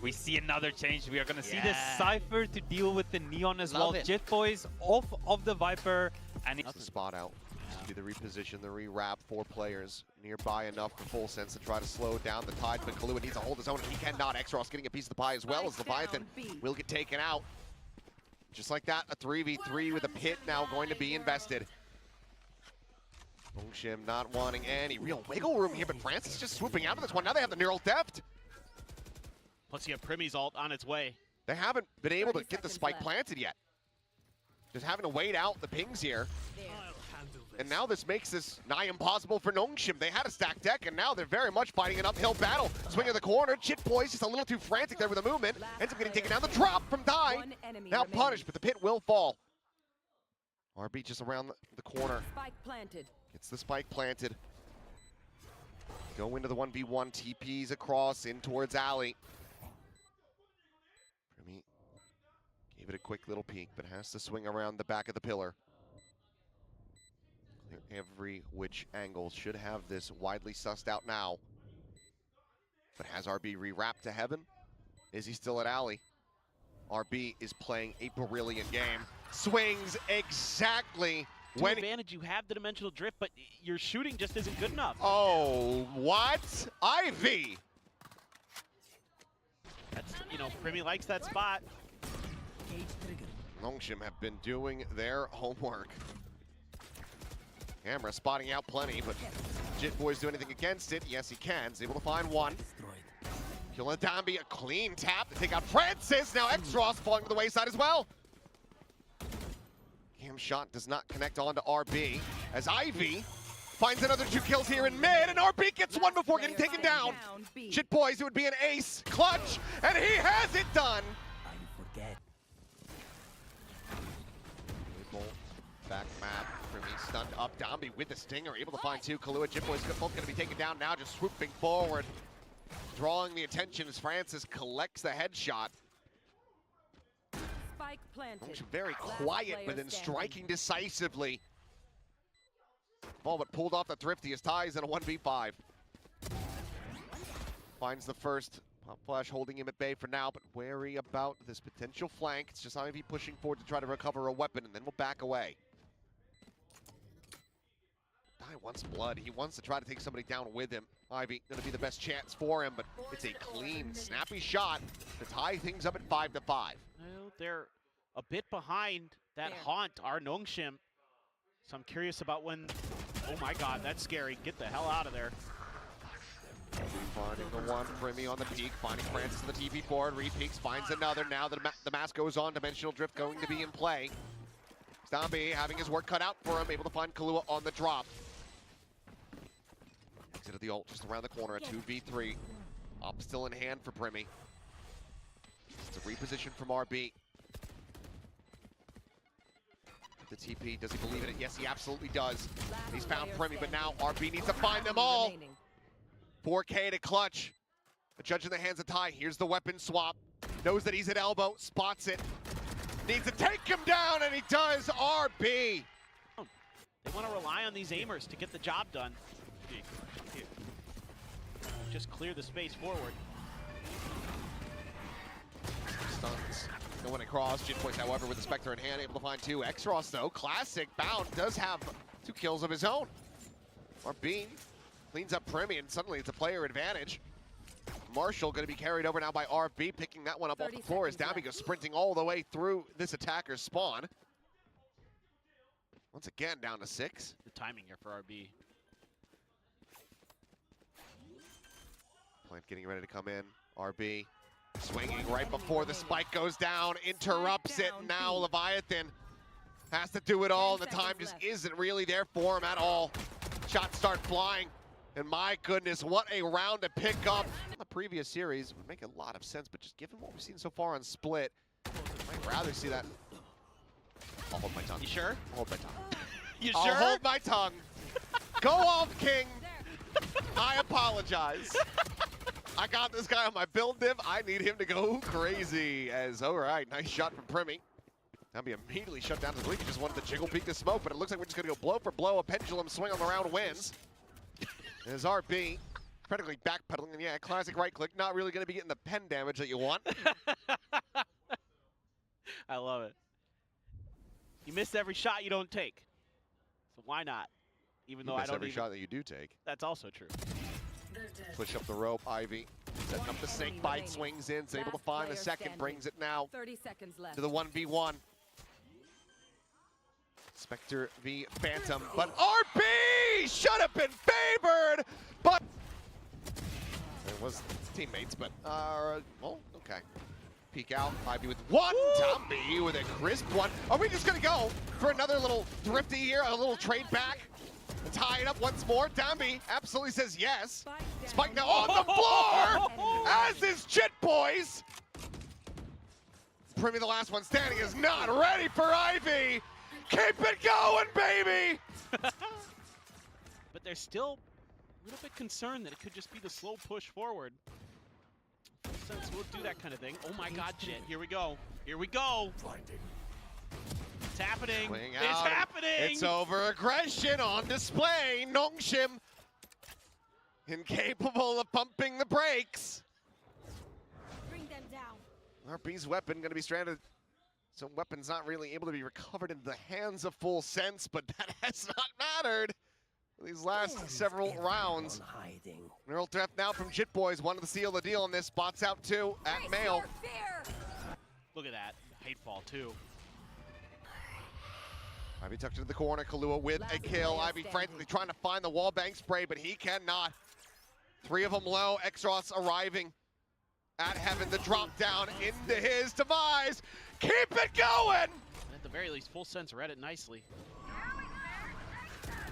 We see another change. We are going to see the Cypher to deal with the Neon as well. It. Jet Boys off of the Viper. And it's the spot out. Do the reposition, the rewrap, 4 players nearby enough for full sense to try to slow down the tide, but Kahlua needs to hold his own, and he cannot. Xross getting a piece of the pie as well as Leviathan will get taken out. Just like that, a 3v3 with a pit now going to be invested. Nongshim not wanting any real wiggle room here, but Francis just swooping out of this one. Now they have the neural theft. Plus you have Primmy's ult on its way. They haven't been able to get the spike planted yet. Just having to wait out the pings here. And now this makes this nigh impossible for Nongshim. They had a stacked deck, and now they're very much fighting an uphill battle. Swing of the corner, Chit Boy's just a little too frantic there with the movement. Ends up getting taken down. The drop from Dai. Now punished, but the pit will fall. RB just around the corner. Spike planted. Gets the spike planted. Go into the 1v1, TPs across in towards Alley. Primmy gave it a quick little peek, but has to swing around the back of the pillar. Every which angle should have this widely sussed out now. But has RB rewrapped to heaven? Is he still at Alley? RB is playing a brilliant game. Swings exactly when advantage, you have the dimensional drift, but your shooting just isn't good enough. Oh, what? Ivy! That's, you know, Primmy likes that spot. Nongshim have been doing their homework. Camera spotting out plenty, but Jit Boys do anything against it? Yes, he can. He's able to find one. Killing Dambi, a clean tap to take out Francis. Now Xross falling to the wayside as well. Cam shot does not connect onto RB as Ivy finds another 2 kills here in mid, and RB gets one before getting taken down. Jit Boys, it would be an ace clutch, and he has it done. Back map, Primmy stunned up. Dambi with the stinger, able to find 2. Kahlua, Jit Boys both going to be taken down now, just swooping forward. Drawing the attention as Francis collects the headshot. Spike planted. Very quiet, but then striking decisively. Ball but pulled off the Thrifty as ties in a 1v5. Finds the first. Pop Flash holding him at bay for now, but wary about this potential flank. It's just Ivy pushing forward to try to recover a weapon, and then we'll back away. Dai wants blood. He wants to try to take somebody down with him. Ivy going to be the best chance for him, but it's a clean, snappy shot to tie things up at 5-5. Well, they're a bit behind that haunt, our Nongshim. So I'm curious about when, oh my God, that's scary. Get the hell out of there. Finding the one, Primmy on the peak, finding Francis in the TP forward, re-peaks, finds another. Now the mask goes on, dimensional drift going to be in play. Dambi having his work cut out for him, able to find Kahlua on the drop. Exit of the ult just around the corner, a 2v3. Up still in hand for Primmy. It's a reposition from RB. The TP, does he believe in it? Yes, he absolutely does. He's found Primmy, but now RB needs to find them all. 4K to clutch. A judge in the hands of Ty. Here's the weapon swap. Knows that he's at elbow, spots it. Needs to take him down, and he does. RB. They want to rely on these aimers to get the job done. Just clear the space forward. Stuns. Going across. Jit Boys, however, with the Spectre in hand, able to find 2. Xross, though, classic bound, does have 2 kills of his own. RB cleans up Primmy, and suddenly it's a player advantage. Marshall going to be carried over now by RB, picking that one up off the floor as Dambi goes sprinting all the way through this attacker's spawn. Once again, down to 6. The timing here for RB. Plant getting ready to come in. RB swinging right before the spike goes down, interrupts it. Now Leviathan has to do it all, and the time just isn't really there for him at all. Shots start flying. And my goodness, what a round to pick up. The previous series would make a lot of sense, but just given what we've seen so far on Split, I'd rather see that. I'll hold my tongue. You sure? I'll hold my tongue. You I'll sure? hold my tongue. Go off, King. I apologize. I got this guy on my build div. I need him to go crazy. As all right, nice shot from Primmy. Dambi immediately shut down his lead. He just wanted to jiggle peek the smoke, but it looks like we're just going to go blow for blow. A pendulum swing on the round wins. As RB practically backpedaling, and yeah, classic right click, not really going to be getting the pen damage that you want. I love it. You miss every shot you don't take. So why not? Even though I don't every shot that you do take. That's also true. Push up the rope, Ivy. Setting up the sink, bite, swings in, is able to find the second, brings it now 30 seconds left. to the 1v1. Spectre v Phantom, but RB should have been favored, but it was teammates, but well, okay. Peek out, Ivy with one, Dambi with a crisp one. Are we just gonna go for another little thrifty here, a little trade back? Tie it up once more. Dambi absolutely says yes. Spike now on the floor, as is Jit Boys. Primi, the last one standing, is not ready for Ivy. Keep it going, baby! But they're still a little bit concerned that it could just be the slow push forward. Since we'll do that kind of thing. Oh my God, Jit, here we go. Here we go. It's happening. It's happening. It's over aggression on display. Nongshim incapable of pumping the brakes. Bring them down. RB's weapon going to be stranded. So weapon's not really able to be recovered into the hands of Full Sense, but that has not mattered these last several rounds. Neural threat now from Jit Boys, wanted to seal the deal on this. Spots out two at Mail. Look at that. Hatefall too. Ivy tucked into the corner. Kahlua with a kill. Ivy frantically trying to find the wall bang spray, but he cannot. Three of them low. Exros arriving at Heaven. The drop down into his demise. Keep it going! And at the very least, Full Sense read it nicely.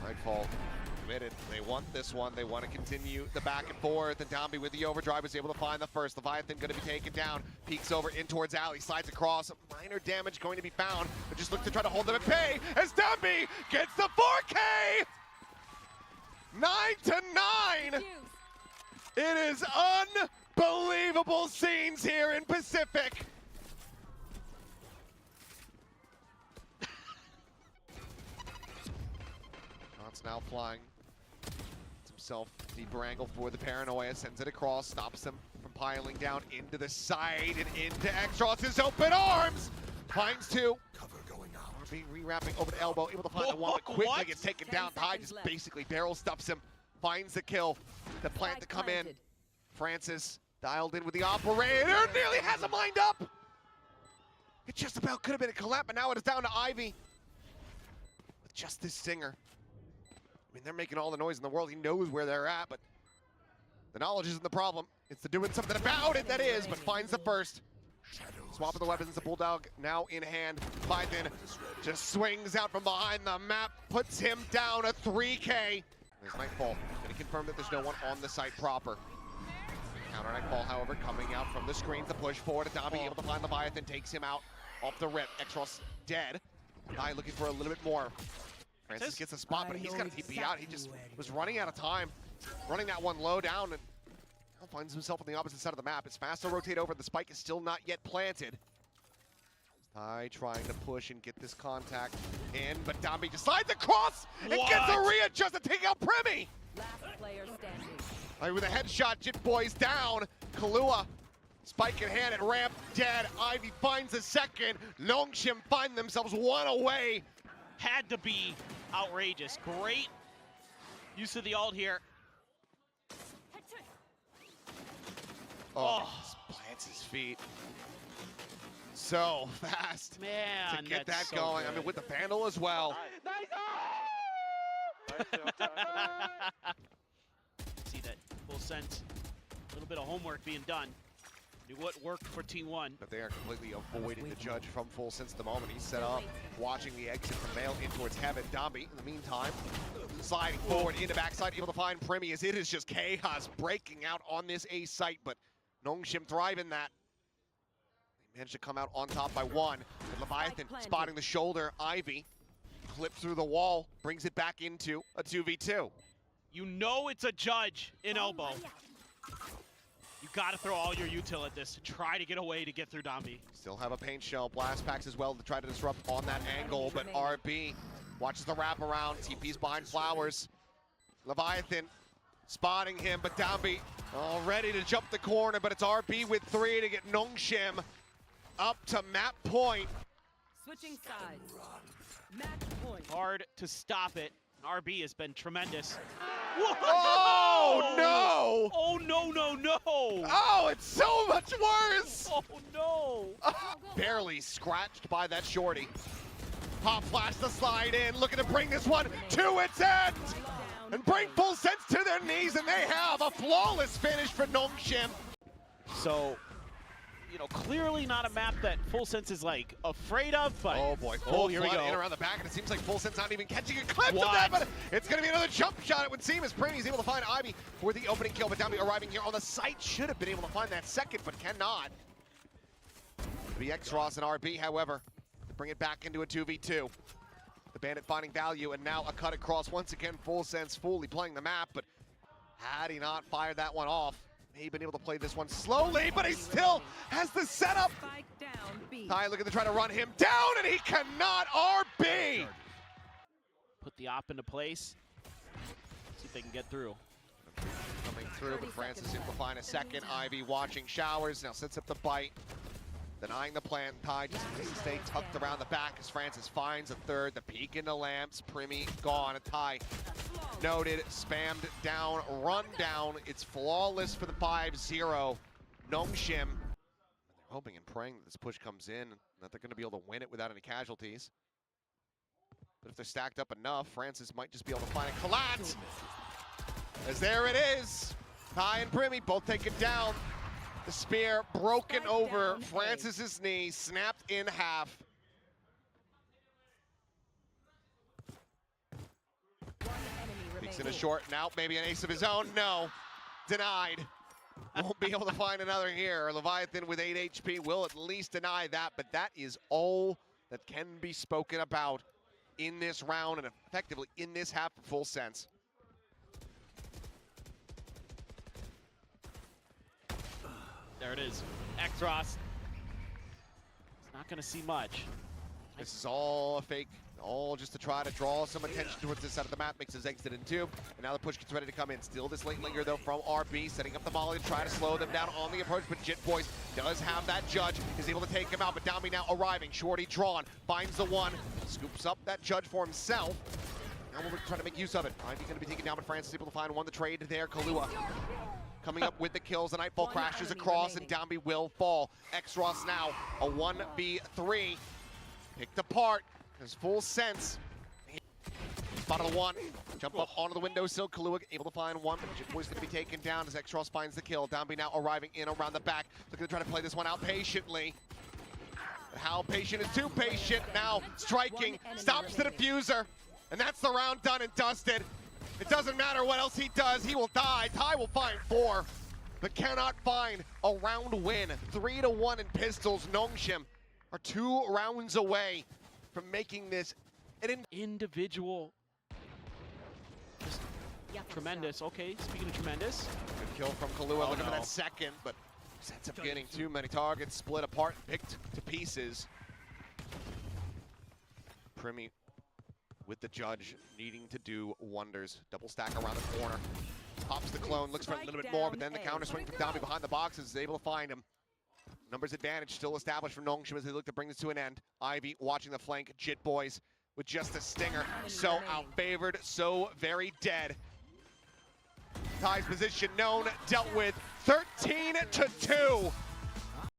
Nightfall committed. They want this one. They want to continue the back and forth. And Dambi with the overdrive is able to find the first. Leviathan going to be taken down. Peeks over in towards Alley. Slides across. Minor damage going to be found. But just look to try to hold them at bay as Dambi gets the 4K! 9-9! It is unbelievable scenes here in Pacific. Knott's now flying. Gets himself deeper angle for the paranoia, sends it across, stops them from piling down into the side and into Exros' open arms. Finds two. Cover going out. RB re-wrapping over the elbow, able to find the one, but quickly gets taken down. Ty just basically barrel stuffs him, finds the kill. The plant to come in. Francis dialed in with the operator, nearly has him lined up. It just about could have been a collapse, but now it is down to Ivy. With just this Stinger. I mean, they're making all the noise in the world. He knows where they're at, but the knowledge isn't the problem. It's the doing something about it that is, but finds the first. Swap of the weapons, the Bulldog now in hand. Python just swings out from behind the map, puts him down a 3K. There's Nightfall, gonna confirm that there's no one on the site proper. Counter Nightfall, however, coming out from the screens, the push forward. Dambi able to find Leviathan, takes him out off the rip. Exros dead. Ty looking for a little bit more. Francis gets a spot, but he's got to TP out. He just was running out of time, running that one low down, and now finds himself on the opposite side of the map. It's fast to rotate over. The spike is still not yet planted. Ty trying to push and get this contact in, but Dambi just slides across and gets a readjust to take out Primi. Last player standing. With a headshot, Jit Boys down. Kahlua, spike in hand and ramp dead. Ivy finds a second. Nongshim find themselves one away. Had to be outrageous. Great use of the ult here. Oh, plants his feet. So fast. Man, to get that so going. good. I mean, with the Vandal as well. See that Full Sense. A little bit of homework being done. Knew what worked for T1. But they are completely avoiding the judge from Full Sense at the moment. He's set up, watching the exit from Mail in towards Heaven. Dambi, in the meantime, sliding forward into backside, able to find Primi as it is just chaos breaking out on this A site, but Nongshim thriving that. They managed to come out on top by one. But Leviathan spotting the shoulder. Ivy clips through the wall, brings it back into a 2v2. You know it's a judge in elbow. You gotta throw all your util at this to try to get away to get through Dambi. Still have a paint shell, blast packs as well to try to disrupt on that angle, but RB watches the wraparound, TP's behind Flowers. Leviathan spotting him, but Dambi all ready to jump the corner, but it's RB with 3 to get Nongshim up to map point. Switching sides. Match point. Hard to stop it. RB has been tremendous. Oh, no! Oh, no, no, no! Oh, it's so much worse! Oh, no! Barely scratched by that shorty. Pop flash the slide in, looking to bring this one to its end! And bring Full Sense to their knees, and they have a flawless finish for Nongshim. So, you know, clearly not a map that Full Sense is, like, afraid of, but... Oh boy, full here we go. in around the back, and it seems like Full Sense not even catching a clip of that, but it's going to be another jump shot. It would seem as Premi's able to find Ivy for the opening kill, but Dambi arriving here on the site should have been able to find that second, but cannot. The X-Ross and RB, however, bring it back into a 2v2. The Bandit finding value, and now a cut across. Once again, Full Sense fully playing the map, but had he not fired that one off, he'd been able to play this one slowly, but he still has the setup. Spike down B. Ty looking to try to run him down, and he cannot. RB! Put the op into place. See if they can get through. Coming through, but Francis able to find a second. Ivy watching showers, now sets up the bite. Denying the plant, Ty just needs to stay tucked around the back as Francis finds a third. The peek into lamps, Primi gone. Ty noted, spammed down, run down. It's flawless for the 5-0. Nongshim. They're hoping and praying that this push comes in, that they're going to be able to win it without any casualties. But if they're stacked up enough, Francis might just be able to find a collat. As there it is. Ty and Primi both take it down. The spear broken over Francis's knee, snapped in half. Peeks in a short, now maybe an ace of his own, no. Denied. Won't be able to find another here. Leviathan with 8 HP will at least deny that, but that is all that can be spoken about in this round and effectively in this half of Full Sense. There it is. X-Ross. It's not going to see much. This is all a fake, all just to try to draw some attention towards this side of the map. Makes his exit in 2, and now the push gets ready to come in. Still this late linger though from RB, setting up the molly to try to slow them down on the approach, but Jit Boys does have that judge, is able to take him out, but Dambi now arriving. Shorty drawn, finds the one, scoops up that judge for himself. Now we're trying to make use of it. Ivy going to be taken down, but Francis able to find one to trade there. Kalua coming up with the kills. The Nightfall crashes across, and Dambi will fall. X-Ross now a 1v3. Picked apart. There's Full Sense. Spotted the one. Jump up onto the windowsill. Kalua able to find one, but Jit Boy's going to be taken down as X-Ross finds the kill. Dambi now arriving in around the back. Looking to try to play this one out patiently. But how patient is too patient. Now striking. Stops the diffuser. And that's the round done and dusted. It doesn't matter what else he does, he will die. Ty will find 4, but cannot find a round win. 3-1 in pistols. Nongshim are 2 rounds away from making this an individual. Just tremendous. Okay, speaking of tremendous. Good kill from Kalua, looking for that second, but ends up getting too many targets, split apart, picked to pieces. Primi with the judge needing to do wonders. Double stack around the corner. Pops the clone, looks for a little bit more, but then the counter swing from Dambi behind the boxes is able to find him. Numbers advantage still established for Nongshim as they look to bring this to an end. Ivy watching the flank. Jit Boys with just a stinger. So outfavored, so very dead. Ty's position known, dealt with 13-2.